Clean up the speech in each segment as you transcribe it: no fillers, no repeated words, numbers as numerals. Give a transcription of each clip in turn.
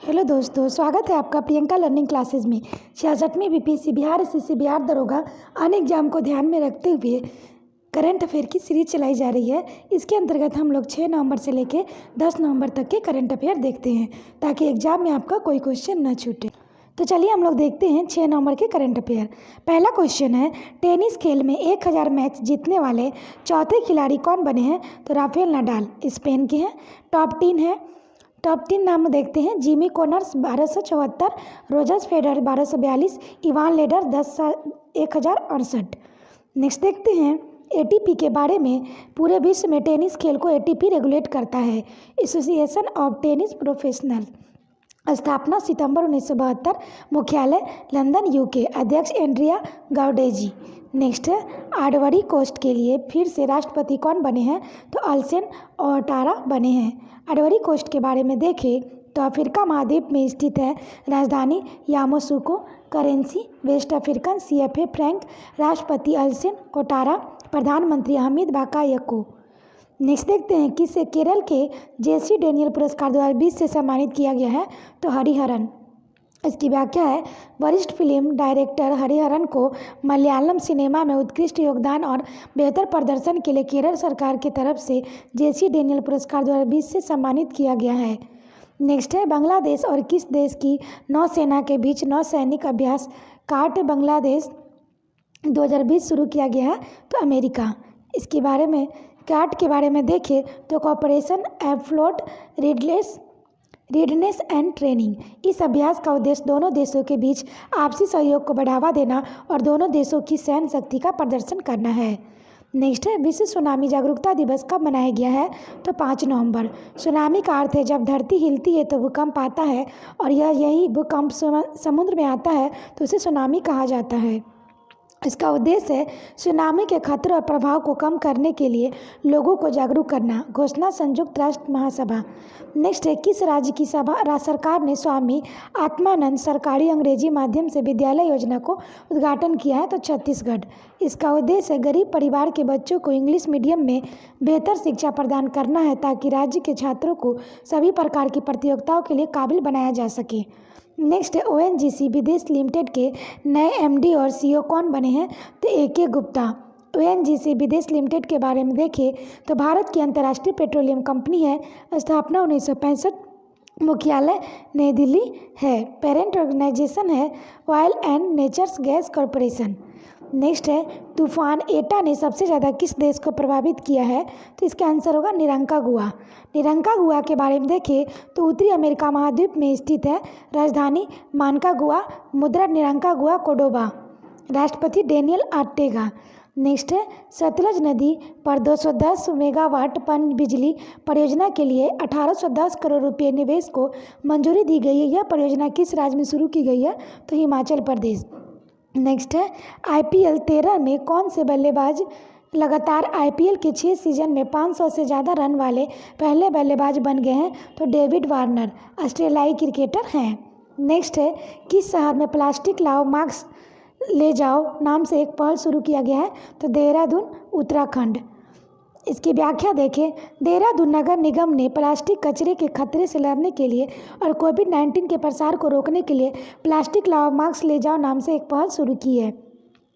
Hello दोस्तों, स्वागत है आपका प्रियंका लर्निंग क्लासेस में। 66वीं बीपीएससी बिहार एसएससी बिहार दरोगा अन्य एग्जाम को ध्यान में रखते हुए करंट अफेयर की सीरीज चलाई जा रही है। इसके अंतर्गत हम लोग 6 नवंबर से लेकर 10 नवंबर तक के करंट अफेयर देखते हैं ताकि एग्जाम में आपका कोई क्वेश्चन न छूटे। तो चलिए हम लोग देखते हैं 6 नवंबर के करंट अफेयर। पहला क्वेश्चन है, टेनिस खेल में 1000 मैच जीतने वाले चौथे खिलाड़ी कौन बने हैं? तो राफेल नडाल स्पेन के हैं। टॉप 3 नाम देखते हैं। Jimmy corners 1274, Roger Federer 1242, Ivan ladder 1068। Next देखते हैं एटीपी के बारे में। पूरे विश्व में टेनिस खेल को एटीपी रेगुलेट करता है, एसोसिएशन ऑफ टेनिस प्रोफेशनल। स्थापना सितंबर 1972, मुख्यालय लंदन यूके। अध्यक्ष एंड्रिया गाउडेजी। नेक्स्ट है, आइवरी कोस्ट के लिए फिर से राष्ट्रपति कौन बने हैं? तो अल्सेन ओटारा बने हैं। आइवरी कोस्ट के बारे में देखें तो अफ्रीका महाद्वीप में स्थित है। राजधानी Yamoussoukro. Currency West African CFA franc. राष्ट्रपति अल्सेन ओटारा। प्रधानमंत्री हमीद बाकायको। नेक्स्ट देखते हैं किसे केरल के जेसी डेनियल पुरस्कार 2020 से सम्मानित किया गया है? तो हरिहरन। इसकी व्याख्या है, वरिष्ठ फिल्म डायरेक्टर हरिहरन को मलयालम सिनेमा में उत्कृष्ट योगदान और बेहतर प्रदर्शन के लिए केरल सरकार की तरफ से जेसी डेनियल पुरस्कार 2020 से सम्मानित किया गया है। नेक्स्ट है, बांग्लादेश और किस देश की नौसेना के बीच नौसैनिक अभ्यास कार्ट बांग्लादेश 2020 शुरू किया गया है? तो अमेरिका। इसके बारे में कार्ट के बारे में देखें तो कॉपरेशन एफ्लोट रीडनेस एंड ट्रेनिंग। इस अभ्यास का उद्देश्य दोनों देशों के बीच आपसी सहयोग को बढ़ावा देना और दोनों देशों की सैन्य शक्ति का प्रदर्शन करना है। नेक्स्ट है, विश्व सुनामी जागरूकता दिवस कब मनाया गया है? तो 5 नवंबर। सुनामी का अर्थ है जब धरती हिलती है तो भूकंप आता है, और यही भूकंप समुद्र में आता है तो उसे सुनामी कहा जाता है। इसका उद्देश्य है सुनामी के खतरे और प्रभाव को कम करने के लिए लोगों को जागरूक करना। घोषणा संयुक्त राष्ट्र महासभा। नेक्स्ट है, किस राज्य की सरकार ने स्वामी आत्मानंद सरकारी अंग्रेजी माध्यम से विद्यालय योजना को उद्घाटन किया है? तो छत्तीसगढ़। इसका उद्देश्य है गरीब परिवार के बच्चों को इंग्लिश मीडियम में बेहतर शिक्षा प्रदान करना है ताकि राज्य के छात्रों को सभी प्रकार की प्रतियोगिताओं के लिए काबिल बनाया जा सके। नेक्स्ट है, ONGC विदेश लिमिटेड के नए MD और CEO कौन बने हैं? तो AK गुप्ता। ONGC विदेश लिमिटेड के बारे में देखें तो भारत की अंतर्राष्ट्रीय पेट्रोलियम कंपनी है। स्थापना 1965, मुख्यालय नई दिल्ली है। पेरेंट ऑर्गेनाइजेशन है oil and natures gas corporation. Next है, तूफान एटा ने सबसे ज़्यादा किस देश को प्रभावित किया है? तो इसका आंसर होगा निरंकागुआ। निरंकागुआ के बारे में देखें तो उत्तरी अमेरिका महाद्वीप में स्थित है। राजधानी मानकागुआ। मुद्रा निरंकागुआ कोडोबा। राष्ट्रपति डेनियल ऑर्टेगा। नेक्स्ट है, सतलज नदी पर 210 मेगावाट पनबिजली परियोजना के लिए 1810 करोड़ रुपये निवेश को मंजूरी दी गई है। यह परियोजना किस राज्य में शुरू की गई है? तो हिमाचल प्रदेश। नेक्स्ट है, IPL 13 में कौन से बल्लेबाज लगातार IPL के 6 सीजन में 500 से ज़्यादा रन वाले पहले बल्लेबाज बन गए हैं? तो डेविड वार्नर ऑस्ट्रेलियाई क्रिकेटर हैं। नेक्स्ट है, किस शहर में प्लास्टिक लाओ मास्क ले जाओ नाम से एक पहल शुरू किया गया है? तो देहरादून उत्तराखंड। इसकी व्याख्या देखें, देहरादून नगर निगम ने प्लास्टिक कचरे के खतरे से लड़ने के लिए और कोविड-19 के प्रसार को रोकने के लिए प्लास्टिक लाओ मास्क ले जाओ नाम से एक पहल शुरू की है।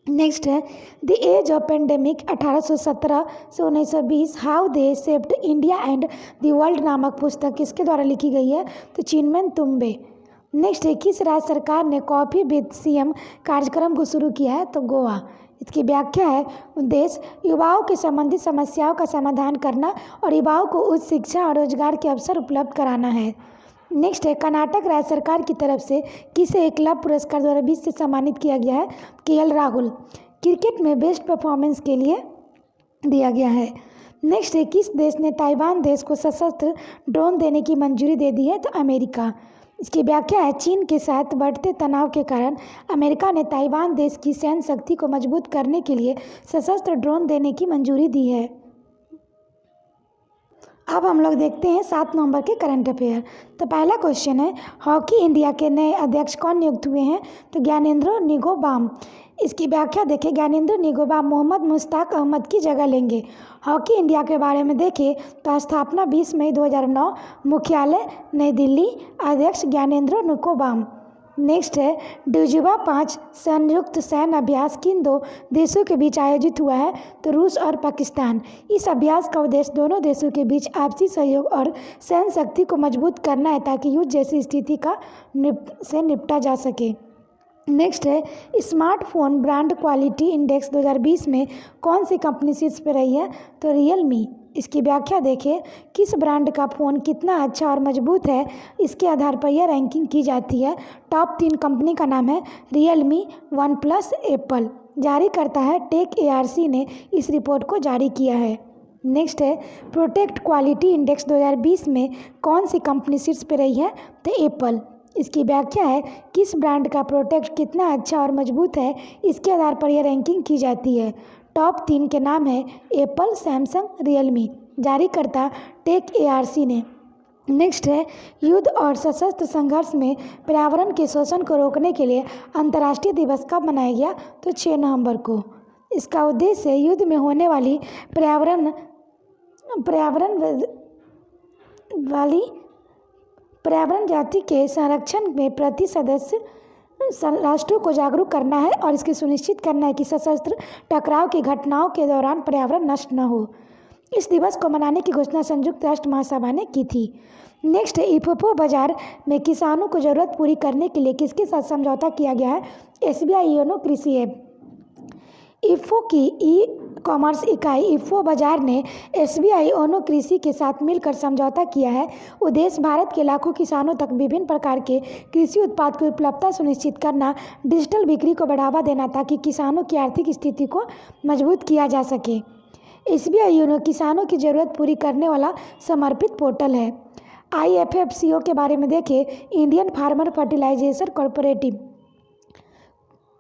नेक्स्ट है, द एज ऑफ पेंडेमिक 1817 से 1920 how they shaped India and the world नामक पुस्तक किसके द्वारा लिखी गई है? तो चिन्मय तुम्बे। नेक्स्ट है, किस राज्य सरकार ने कॉफी विद CM कार्यक्रम को शुरू किया है? तो गोवा। इसकी व्याख्या है, उद्देश्य युवाओं के संबंधित समस्याओं का समाधान करना और युवाओं को उच्च शिक्षा और रोजगार के अवसर उपलब्ध कराना है। नेक्स्ट है, कर्नाटक राज्य सरकार की तरफ से किसे एकलव्य पुरस्कार 2020 से सम्मानित किया गया है? KL राहुल। क्रिकेट में बेस्ट परफॉर्मेंस के लिए दिया गया है। नेक्स्ट है, किस देश ने ताइवान देश को सशस्त्र ड्रोन देने की मंजूरी दे दी है? तो अमेरिका। इसकी व्याख्या है, चीन के साथ बढ़ते तनाव के कारण अमेरिका ने ताइवान देश की सैन्य शक्ति को मजबूत करने के लिए सशस्त्र ड्रोन देने की मंजूरी दी है। अब हम लोग देखते हैं 7 नवंबर के करंट अफेयर। तो पहला क्वेश्चन है, हॉकी इंडिया के नए अध्यक्ष कौन नियुक्त हुए हैं? तो ज्ञानेंद्रो निंगोबाम। इसकी व्याख्या देखें, ज्ञानेंद्रो निंगोबाम मोहम्मद मुश्ताक अहमद की जगह लेंगे। हॉकी इंडिया के बारे में देखें तो स्थापना 20 मई 2009, मुख्यालय नई दिल्ली, अध्यक्ष ज्ञानेंद्रो निंगोबाम। नेक्स्ट है, डुजुबा 5 संयुक्त सैन्य अभ्यास किन दो देशों के बीच आयोजित हुआ है? तो रूस और पाकिस्तान। इस अभ्यास का उद्देश्य दोनों देशों के बीच आपसी सहयोग और सैन्य शक्ति को मजबूत करना है ताकि युद्ध जैसी स्थिति से निपटा जा सके। नेक्स्ट है, स्मार्टफोन ब्रांड क्वालिटी इंडेक्स 2020 में कौन सी कंपनी शीर्ष पर रही है? तो रियलमी। इसकी व्याख्या देखें, किस ब्रांड का फ़ोन कितना अच्छा और मजबूत है, इसके आधार पर यह रैंकिंग की जाती है। टॉप 3 कंपनी का नाम है रियलमी, वन प्लस, एप्पल। जारी करता है टेक ARC ने इस रिपोर्ट को जारी किया है। नेक्स्ट है, प्रोटेक्ट क्वालिटी इंडेक्स 2020 में कौन सी कंपनी शीर्ष पर रही है? तो एप्पल। इसकी व्याख्या है, किस ब्रांड का प्रोटेक्ट कितना अच्छा और मजबूत है, इसके आधार पर यह रैंकिंग की जाती है। टॉप 3 के नाम है एप्पल, सैमसंग, रियलमी। जारी करता टेक ARC ने। नेक्स्ट है, युद्ध और सशस्त्र संघर्ष में पर्यावरण के शोषण को रोकने के लिए अंतर्राष्ट्रीय दिवस कब मनाया गया? तो 6 नवंबर को। इसका उद्देश्य युद्ध में होने वाली पर्यावरण जाति के संरक्षण में प्रति सदस्य राष्ट्रों को जागरूक करना है और इसकी सुनिश्चित करना है कि सशस्त्र टकराव की घटनाओं के दौरान पर्यावरण नष्ट न हो। इस दिवस को मनाने की घोषणा संयुक्त राष्ट्र महासभा ने की थी। नेक्स्ट है, इफ्को बाजार में किसानों को जरूरत पूरी करने के लिए किसके साथ समझौता किया गया है? SBI योनो कृषि ऐप। इफ्को की ई-कॉमर्स इकाई इफ्को बाजार ने SBI योनो कृषि के साथ मिलकर समझौता किया है। उद्देश्य भारत के लाखों किसानों तक विभिन्न प्रकार के कृषि उत्पाद की उपलब्धता सुनिश्चित करना, डिजिटल बिक्री को बढ़ावा देना ताकि किसानों की आर्थिक स्थिति को मजबूत किया जा सके। SBI योनो किसानों की ज़रूरत पूरी करने वाला समर्पित पोर्टल है। IFFCO के बारे में देखें, इंडियन फार्मर फर्टिलाइजेशन कॉरपोरेटिव।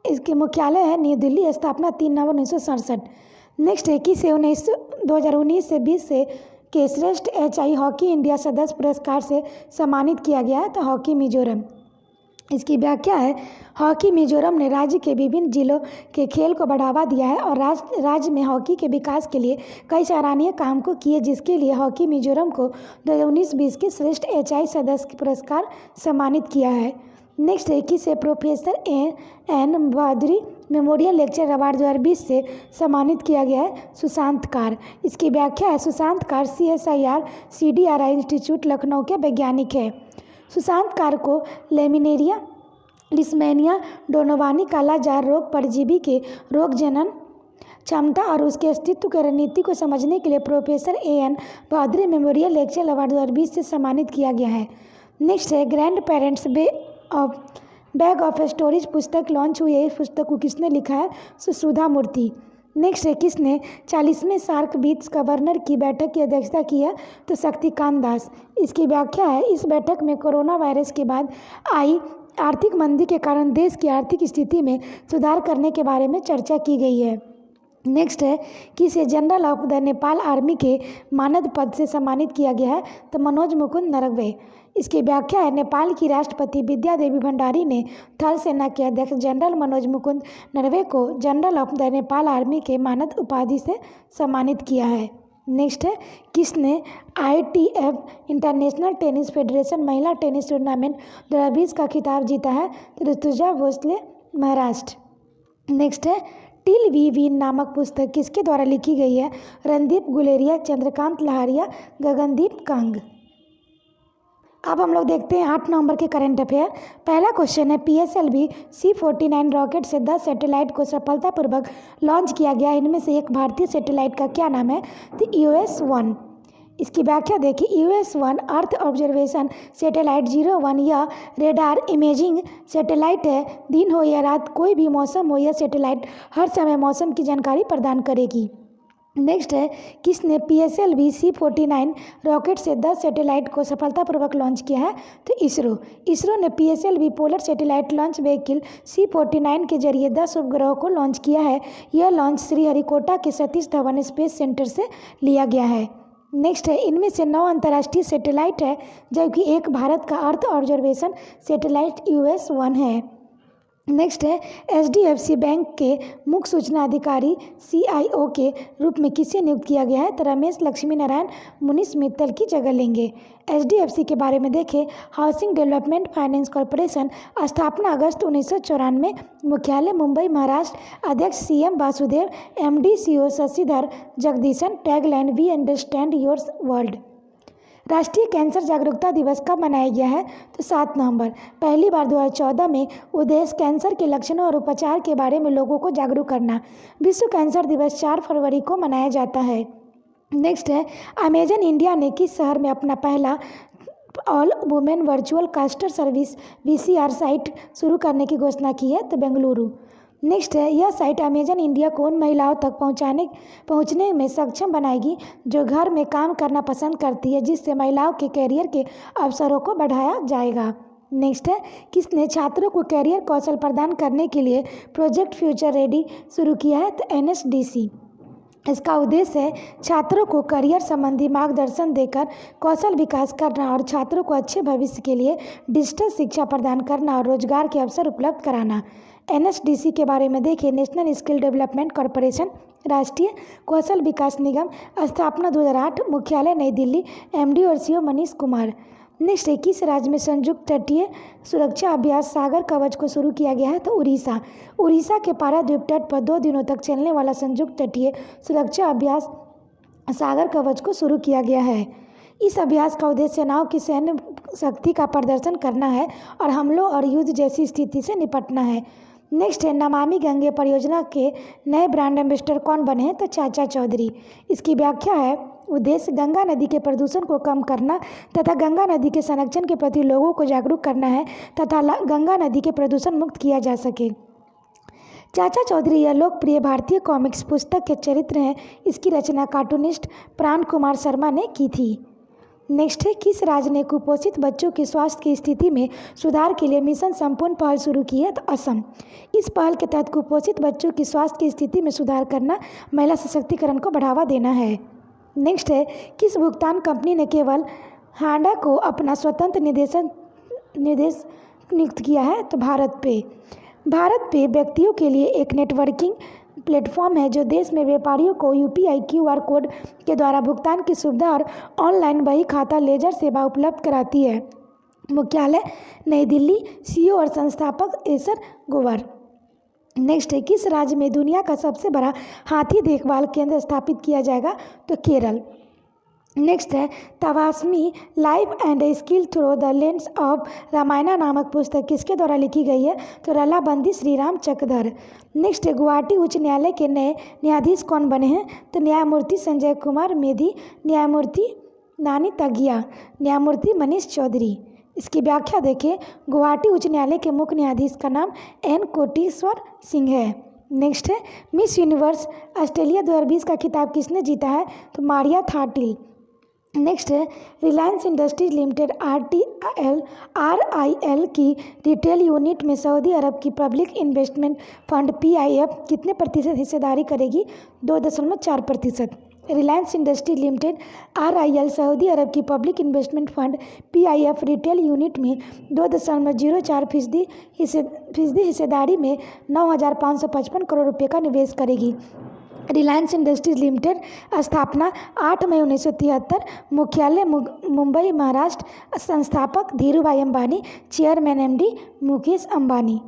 इसके मुख्यालय है नई दिल्ली, स्थापना 3 नवंबर 1967। नेक्स्ट है, किसे 2019 से 20 से के श्रेष्ठ HI हॉकी इंडिया सदस्य पुरस्कार से सम्मानित किया गया है? तो हॉकी मिजोरम। इसकी व्याख्या है, हॉकी मिजोरम ने राज्य के विभिन्न जिलों के खेल को बढ़ावा दिया है और राज्य में हॉकी के विकास के लिए कई सराहनीय काम को किए, जिसके लिए हॉकी मिजोरम को 2019-20 के श्रेष्ठ HI सदस्य पुरस्कार सम्मानित किया है। नेक्स्ट है, किसे प्रोफेसर एन बहादुरी मेमोरियल लेक्चर अवार्ड 2020 से सम्मानित किया गया है? सुशांत कार। इसकी व्याख्या है, Sushant car CSIR CDRI institute Lucknow के वैज्ञानिक है। सुशांत कार को लेमिनेरिया लिस्मेनिया डोनोवानी कालाजार रोग परजीवी के रोग जनन क्षमता और उसके अस्तित्व की रणनीति को समझने के लिए प्रोफेसर AN बहादुरी मेमोरियल लेक्चर अवार्ड 2020 से सम्मानित किया गया है। नेक्स्ट है, grand parents bag of stories पुस्तक लॉन्च हुई है। इस पुस्तक को किसने लिखा है? सुधा मूर्ति। नेक्स्ट है, किसने 40वें सार्क बीट्स गवर्नर की बैठक की अध्यक्षता की है? तो शक्तिकांत दास। इसकी व्याख्या है, इस बैठक में कोरोना वायरस के बाद आई आर्थिक मंदी के कारण देश की आर्थिक स्थिति में सुधार करने के बारे में चर्चा की गई है। नेक्स्ट है, किसे general of the Nepal army के मानद पद से सम्मानित किया गया है? तो मनोज मुकुंद नरवणे। इसकी व्याख्या है, नेपाल की राष्ट्रपति विद्या देवी भंडारी ने थल सेना के अध्यक्ष जनरल मनोज मुकुंद नरवणे को general of the Nepal army के मानद उपाधि से सम्मानित किया है। नेक्स्ट है, किसने ITF इंटरनेशनल टेनिस फेडरेशन महिला टेनिस टूर्नामेंट 2020 का खिताब जीता है? तो ऋतुजा भोसले, महाराष्ट्र। नेक्स्ट है, टिल वी वीन नामक पुस्तक किसके द्वारा लिखी गई है? रणदीप गुलेरिया, चंद्रकांत लहारिया, गगनदीप कांग। अब हम लोग देखते हैं 8 नवंबर के करंट अफेयर। पहला क्वेश्चन है, PSLV C-49 रॉकेट से 10 सैटेलाइट को सफलतापूर्वक लॉन्च किया गया। इनमें से एक भारतीय सैटेलाइट का क्या नाम है? तो EOS-1। इसकी व्याख्या देखिए, EOS-1 अर्थ ऑब्जर्वेशन सैटेलाइट 01 या रेडार इमेजिंग सैटेलाइट है। दिन हो या रात, कोई भी मौसम हो, यह सैटेलाइट हर समय मौसम की जानकारी प्रदान करेगी। नेक्स्ट है, किसने PSLV C-49 रॉकेट से 10 सैटेलाइट को सफलतापूर्वक लॉन्च किया है? तो इसरो ने PSLV polar satellite launch vehicle C-49 के जरिए 10 उपग्रहों को लॉन्च किया है। यह लॉन्च श्रीहरिकोटा के सतीश धवन स्पेस सेंटर से लिया गया है। नेक्स्ट है, इनमें से 9 अंतर्राष्ट्रीय सैटेलाइट है, जबकि एक भारत का अर्थ ऑब्जर्वेशन सैटेलाइट US-1 है। नेक्स्ट है, HDFC बैंक के मुख्य सूचना अधिकारी CIO के रूप में किसे नियुक्त किया गया है? तो रमेश लक्ष्मी नारायण मुनीष मित्तल की जगह लेंगे। HDFC के बारे में देखें, हाउसिंग डेवलपमेंट फाइनेंस कॉरपोरेशन, स्थापना अगस्त 1994, मुख्यालय मुंबई महाराष्ट्र, अध्यक्ष CM Vasudev, MD CEO Sashidhar Jagdishan, tagline we understand your world. राष्ट्रीय कैंसर जागरूकता दिवस कब मनाया गया है? तो 7 नवंबर। पहली बार 2014 में। उद्देश्य कैंसर के लक्षणों और उपचार के बारे में लोगों को जागरूक करना। विश्व कैंसर दिवस 4 फरवरी को मनाया जाता है। नेक्स्ट है, अमेजन इंडिया ने किस शहर में अपना पहला all women virtual caster service VCR site शुरू करने की घोषणा की है? तो बेंगलुरु। नेक्स्ट है, यह साइट अमेजन इंडिया को उन महिलाओं तक पहुंचने में सक्षम बनाएगी जो घर में काम करना पसंद करती है, जिससे महिलाओं के कैरियर के अवसरों को बढ़ाया जाएगा। नेक्स्ट है, किसने छात्रों को कैरियर कौशल प्रदान करने के लिए प्रोजेक्ट फ्यूचर रेडी शुरू किया है? तो NSDC। इसका उद्देश्य है छात्रों को करियर संबंधी मार्गदर्शन देकर कौशल विकास करना और छात्रों को अच्छे भविष्य के लिए डिजिटल शिक्षा प्रदान करना और रोजगार के अवसर उपलब्ध कराना। NSDC के बारे में देखिए, नेशनल स्किल डेवलपमेंट कॉरपोरेशन, राष्ट्रीय कौशल विकास निगम, स्थापना 2008, मुख्यालय नई दिल्ली, MD और CEO मनीष कुमार। नेक्स्ट, किस राज्य में संयुक्त तटीय सुरक्षा अभ्यास सागर कवच को शुरू किया गया है? तो उड़ीसा। उड़ीसा के पारादीप तट पर 2 दिनों तक चलने वाला संयुक्त तटीय सुरक्षा अभ्यास सागर कवच को शुरू किया गया है। इस अभ्यास का उद्देश्य सेनाओं की सैन्य शक्ति का प्रदर्शन करना है और हमलों और युद्ध जैसी स्थिति से निपटना है। नेक्स्ट है, नमामि गंगे परियोजना के नए ब्रांड एम्बेसडर कौन बने हैं? तो चाचा चौधरी। इसकी व्याख्या है, उद्देश्य गंगा नदी के प्रदूषण को कम करना तथा गंगा नदी के संरक्षण के प्रति लोगों को जागरूक करना है तथा गंगा नदी के प्रदूषण मुक्त किया जा सके। चाचा चौधरी यह लोकप्रिय भारतीय कॉमिक्स पुस्तक के चरित्र हैं। इसकी रचना कार्टूनिस्ट प्राण कुमार शर्मा ने की थी। नेक्स्ट है, किस राज्य ने कुपोषित बच्चों की स्वास्थ्य की स्थिति में सुधार के लिए मिशन संपूर्ण पहल शुरू की है? तो असम। इस पहल के तहत कुपोषित बच्चों की स्वास्थ्य की स्थिति में सुधार करना, महिला सशक्तिकरण को बढ़ावा देना है। नेक्स्ट है, किस भुगतान कंपनी ने केवल हांडा को अपना स्वतंत्र निदेश नियुक्त किया है? तो भारत पे। भारत पे व्यक्तियों के लिए एक नेटवर्किंग प्लेटफॉर्म है जो देश में व्यापारियों को UPI QR कोड के द्वारा भुगतान की सुविधा और ऑनलाइन बही खाता लेजर सेवा उपलब्ध कराती है। मुख्यालय नई दिल्ली, CEO और संस्थापक एसर गोवर। नेक्स्ट है, किस राज्य में दुनिया का सबसे बड़ा हाथी देखभाल केंद्र स्थापित किया जाएगा? तो केरल। नेक्स्ट है, तवास्मी life and skill through the lens of Ramayana नामक पुस्तक किसके द्वारा लिखी गई है? तो रलाबंदी श्रीराम चक्रधर। नेक्स्ट है, गुवाहाटी उच्च न्यायालय के नए न्यायाधीश कौन बने हैं? तो न्यायमूर्ति संजय कुमार मेधी, न्यायमूर्ति नानी तगिया, न्यायमूर्ति मनीष चौधरी। इसकी व्याख्या देखिए, गुवाहाटी उच्च न्यायालय के मुख्य न्यायाधीश का नाम N कोटेश्वर सिंह है। नेक्स्ट है, मिस यूनिवर्स ऑस्ट्रेलिया 2020 का खिताब किसने जीता है? तो मारिया थाटिल। नेक्स्ट है, रिलायंस इंडस्ट्रीज लिमिटेड RIL की रिटेल यूनिट में सऊदी अरब की पब्लिक इन्वेस्टमेंट फंड PIF कितने प्रतिशत हिस्सेदारी करेगी? 2.4%। रिलायंस इंडस्ट्रीज लिमिटेड RIL सऊदी अरब की public investment fund PIF retail unit में 2.04% हिस्सेदारी में 9,555 करोड़ रुपये का निवेश करेगी। रिलायंस इंडस्ट्रीज लिमिटेड, स्थापना 8 मई 1973, मुख्यालय मुंबई महाराष्ट्र, संस्थापक धीरूभाई अंबानी, चेयरमैन MD मुकेश अंबानी।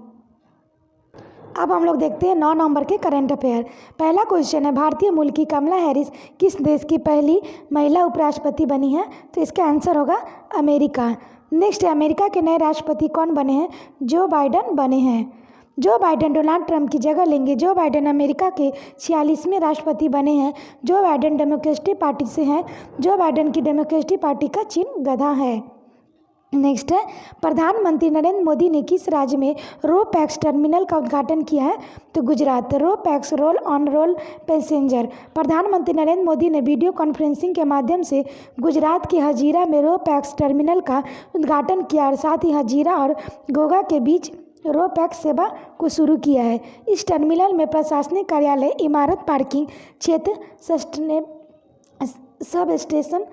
अब हम लोग देखते हैं 9 नवंबर के करंट अफेयर। पहला क्वेश्चन है, भारतीय मूल की कमला हैरिस किस देश की पहली महिला उपराष्ट्रपति बनी है? तो इसका आंसर होगा अमेरिका। नेक्स्ट है, अमेरिका के नए राष्ट्रपति कौन बने हैं? जो बाइडन बने हैं। जो बाइडन डोनाल्ड ट्रंप की जगह लेंगे। जो बाइडन अमेरिका के 46वें राष्ट्रपति बने हैं। जो बाइडन डेमोक्रेटिक पार्टी से हैं। जो बाइडन की डेमोक्रेटिक पार्टी का चिन्ह गधा है। नेक्स्ट है, प्रधानमंत्री नरेंद्र मोदी ने किस राज्य में रो पैक्स टर्मिनल का उद्घाटन किया है? तो Gujarat. Ro pax roll on roll passenger. प्रधानमंत्री नरेंद्र मोदी ने वीडियो कॉन्फ्रेंसिंग के माध्यम से गुजरात के हजीरा में रो पैक्स टर्मिनल का उद्घाटन किया और साथ ही हजीरा और घोघा के बीच रो पैक्स सेवा को शुरू किया है। इस टर्मिनल में प्रशासनिक कार्यालय, इमारत, पार्किंग क्षेत्र, सब स्टेशन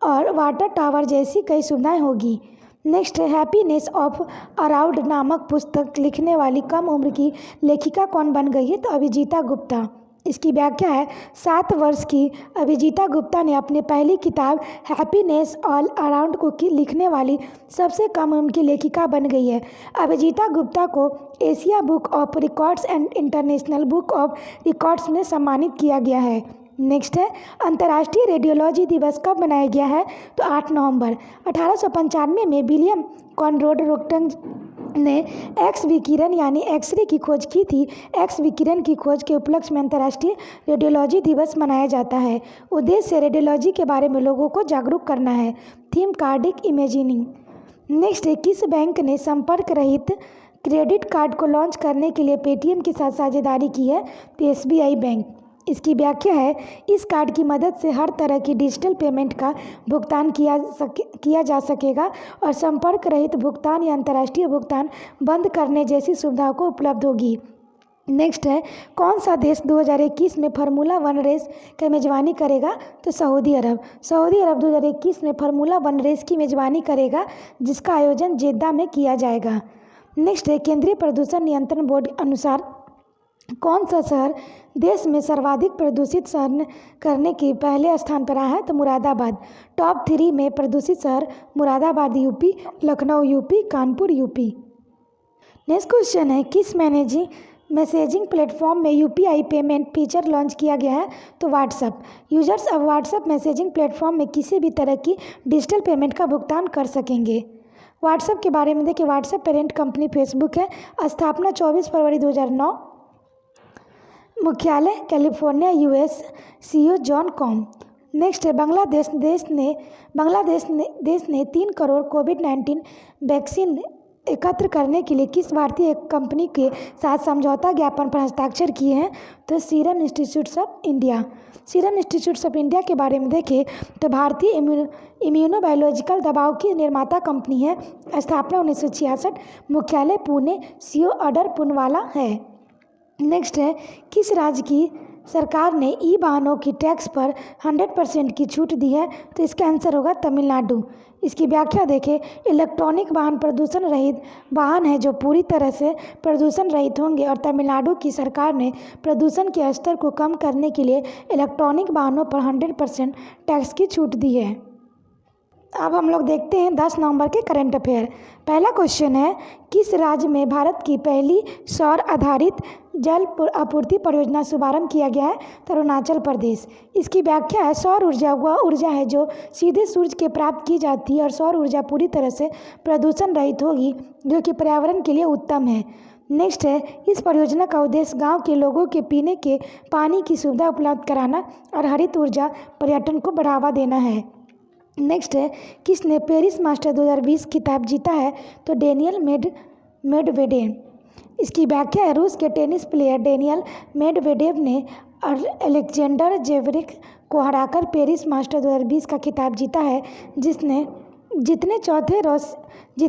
और वाटर टावर जैसी कई सुविधाएं होगी। नेक्स्ट है हैप्पीनेस ऑफ अराउंड नामक पुस्तक लिखने वाली कम उम्र की लेखिका कौन बन गई है? तो अभिजीता गुप्ता। इसकी व्याख्या है 7 वर्ष की अभिजीता गुप्ता ने अपनी पहली किताब हैप्पीनेस ऑल अराउंड को लिखने वाली सबसे कम उम्र की लेखिका बन गई है। अभिजीता गुप्ता को Asia book of records and international book of records में सम्मानित किया गया है। नेक्स्ट है अंतर्राष्ट्रीय रेडियोलॉजी दिवस कब मनाया गया है? तो 8 नवंबर 1895 में विलियम कॉनराड रोंटगन ने एक्स विकिरण यानी एक्सरे की खोज की थी। एक्स विकिरण की खोज के उपलक्ष्य में अंतर्राष्ट्रीय रेडियोलॉजी दिवस मनाया जाता है। उद्देश्य रेडियोलॉजी के बारे में लोगों को जागरूक करना है। Theme cardiac imagining. नेक्स्ट है किस बैंक ने संपर्क रहित क्रेडिट कार्ड को लॉन्च करने के लिए पेटीएम के साथ साझेदारी की है? तो एसबीआई बैंक। इसकी व्याख्या है इस कार्ड की मदद से हर तरह की डिजिटल पेमेंट का भुगतान किया जा सकेगा और संपर्क रहित भुगतान या अंतर्राष्ट्रीय भुगतान बंद करने जैसी सुविधाओं को उपलब्ध होगी। नेक्स्ट है कौन सा देश 2021 में फार्मूला 1 रेस की मेज़बानी करेगा? तो सऊदी अरब। सऊदी अरब 2021 में फार्मूला 1 रेस की मेज़बानी करेगा जिसका आयोजन जेद्दा में किया जाएगा। नेक्स्ट है केंद्रीय प्रदूषण नियंत्रण बोर्ड अनुसार कौन सा शहर देश में सर्वाधिक प्रदूषित शहर करने के पहले स्थान पर आया है? तो मुरादाबाद। टॉप 3 में प्रदूषित शहर Moradabad UP, Lucknow UP, Kanpur UP. Next question है किस मैसेजिंग प्लेटफॉर्म में यूपीआई पेमेंट फीचर लॉन्च किया गया है? तो व्हाट्सएप। यूजर्स अब व्हाट्सएप मैसेजिंग प्लेटफॉर्म में किसी भी तरह की डिजिटल पेमेंट का भुगतान कर सकेंगे। व्हाट्सएप के बारे में देखिए, व्हाट्सएप पेरेंट कंपनी फेसबुक है। स्थापना 24 फरवरी 2009। मुख्यालय California US. CEO John com. Next है बांग्लादेश ने 3 करोड़ कोविड-19 वैक्सीन एकत्र करने के लिए किस भारतीय कंपनी के साथ समझौता ज्ञापन पर हस्ताक्षर किए हैं? तो serum institute of India. Serum institute of India के बारे में देखें तो भारतीय इम्यूनोबायोलॉजिकल दवाओं की निर्माता कंपनी है। स्थापना 1966। मुख्यालय पुणे। सीईओ अडर पूनवाला है। नेक्स्ट है किस राज्य की सरकार ने ई वाहनों की टैक्स पर 100% की छूट दी है? तो इसका आंसर होगा तमिलनाडु। इसकी व्याख्या देखें, इलेक्ट्रॉनिक वाहन प्रदूषण रहित वाहन है जो पूरी तरह से प्रदूषण रहित होंगे और तमिलनाडु की सरकार ने प्रदूषण के स्तर को कम करने के लिए इलेक्ट्रॉनिक वाहनों पर 100% टैक्स की छूट दी है। अब हम लोग देखते हैं 10 नवंबर के करंट अफेयर। पहला क्वेश्चन है किस राज्य में भारत की पहली सौर आधारित जल आपूर्ति परियोजना शुभारंभ किया गया है? तो अरुणाचल प्रदेश। इसकी व्याख्या है सौर ऊर्जा वह ऊर्जा है जो सीधे सूर्य के प्राप्त की जाती है और सौर ऊर्जा पूरी तरह से प्रदूषण रहित होगी जो कि पर्यावरण के लिए उत्तम है। नेक्स्ट है इस परियोजना का उद्देश्य गांव के लोगों के पीने के पानी की सुविधा उपलब्ध कराना और हरित ऊर्जा पर्यटन को बढ़ावा देना है। नेक्स्ट है किसने पेरिस मास्टर 2020 खिताब जीता है? तो डेनियल मेडवेडेव। इसकी व्याख्या है रूस के टेनिस प्लेयर डेनियल मेडवेडेव ने अलेक्जेंडर जेवरिक को हराकर पेरिस मास्टर 2020 का खिताब जीता है जिसने जीतने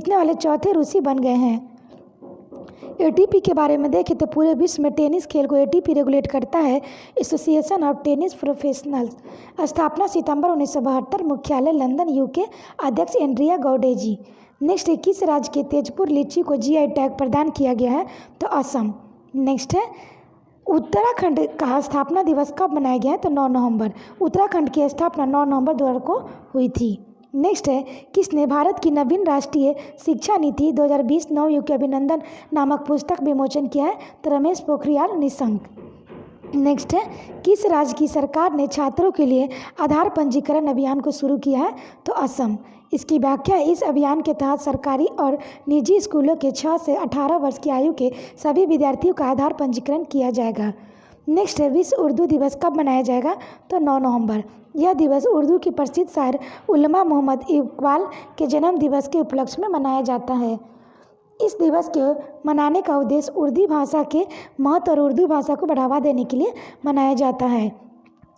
वाले चौथे रूसी बन गए हैं। एटीपी के बारे में देखें तो पूरे विश्व में टेनिस खेल को एटीपी रेगुलेट करता है, एसोसिएशन ऑफ टेनिस प्रोफेशनल्स। स्थापना सितंबर 1972। मुख्यालय लंदन यूके। अध्यक्ष एंड्रिया गौडेजी। नेक्स्ट है किस राज्य के तेजपुर लीची को जीआई टैग प्रदान किया गया है? तो असम। नेक्स्ट है उत्तराखंड का स्थापना दिवस कब मनाया गया है? तो 9 नवंबर। उत्तराखंड की स्थापना 9 नवंबर 2000 को हुई थी। नेक्स्ट है किसने भारत की नवीन राष्ट्रीय शिक्षा नीति 2020 नवयुग के अभिनंदन नामक पुस्तक विमोचन किया है? तो रमेश पोखरियाल निशंक। नेक्स्ट है किस राज्य की सरकार ने छात्रों के लिए आधार पंजीकरण अभियान को शुरू किया है? तो असम। इसकी व्याख्या इस अभियान के तहत सरकारी और निजी स्कूलों के 6 से 18 वर्ष की आयु के सभी विद्यार्थियों का आधार पंजीकरण किया जाएगा। नेक्स्ट है विश्व उर्दू दिवस कब मनाया जाएगा? तो 9 नवंबर। यह दिवस उर्दू की प्रसिद्ध शायर उल्लमा मोहम्मद इकबाल के जन्म दिवस के उपलक्ष्य में मनाया जाता है। इस दिवस के मनाने का उद्देश्य उर्दू भाषा के महत्व और उर्दू भाषा को बढ़ावा देने के लिए मनाया जाता है।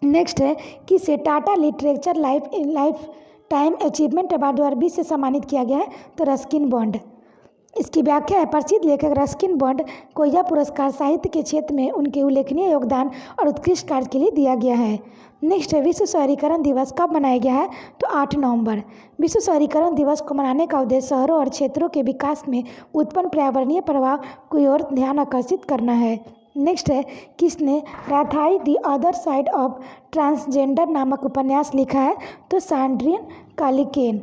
नेक्स्ट है किसे Tata literature life time achievement award 2020 से सम्मानित किया गया है? तो रस्किन बॉन्ड। इसकी व्याख्या है प्रसिद्ध लेखक रस्किन बॉन्ड को यह पुरस्कार साहित्य के क्षेत्र में उनके उल्लेखनीय योगदान और उत्कृष्ट कार्य के लिए दिया गया है। नेक्स्ट है विश्व शहरीकरण दिवस कब मनाया गया है? तो 8 नवंबर। विश्व शहरीकरण दिवस को मनाने का उद्देश्य शहरों और क्षेत्रों के विकास में उत्पन्न पर्यावरणीय प्रभाव की ओर ध्यान आकर्षित करना है। नेक्स्ट है किसने राथाई the other side of transgender नामक उपन्यास लिखा है? तो सैंड्रियन कालिकेन।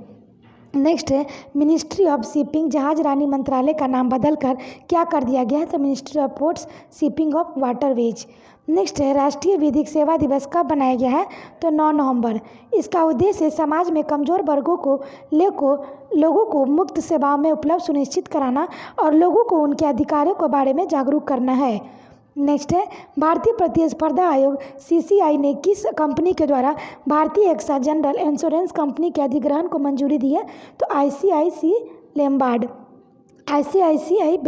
नेक्स्ट है मिनिस्ट्री ऑफ शिपिंग जहाज रानी मंत्रालय का नाम बदलकर क्या कर दिया गया है? तो ministry of ports shipping of waterways. Next है राष्ट्रीय विधिक सेवा दिवस कब बनाया गया है? तो 9 नवंबर। इसका उद्देश्य समाज में कमजोर वर्गों को लोगों को मुक्त सेवाओं में उपलब्ध सुनिश्चित कराना और लोगों को उनके अधिकारों के बारे में जागरूक करना है। नेक्स्ट है भारतीय प्रतिस्पर्धा आयोग CCI ने किस कंपनी के द्वारा भारतीय एक्सा जनरल इंश्योरेंस कंपनी के अधिग्रहण को मंजूरी दी है? तो ICICI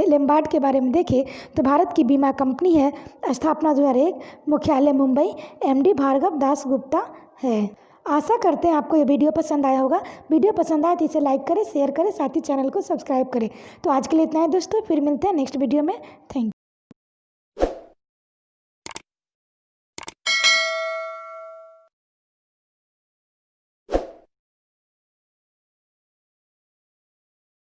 लैम्बार्ड के बारे में देखें तो भारत की बीमा कंपनी है। स्थापना 2001, मुख्यालय मुंबई, MD भार्गव दास गुप्ता है। आशा करते हैं आपको ये वीडियो पसंद आया होगा। वीडियो पसंद आए तो इसे लाइक करें, शेयर करें, साथ ही चैनल को सब्सक्राइब करें। तो आज के लिए इतना है दोस्तों, फिर मिलते हैं नेक्स्ट वीडियो में। Thank you.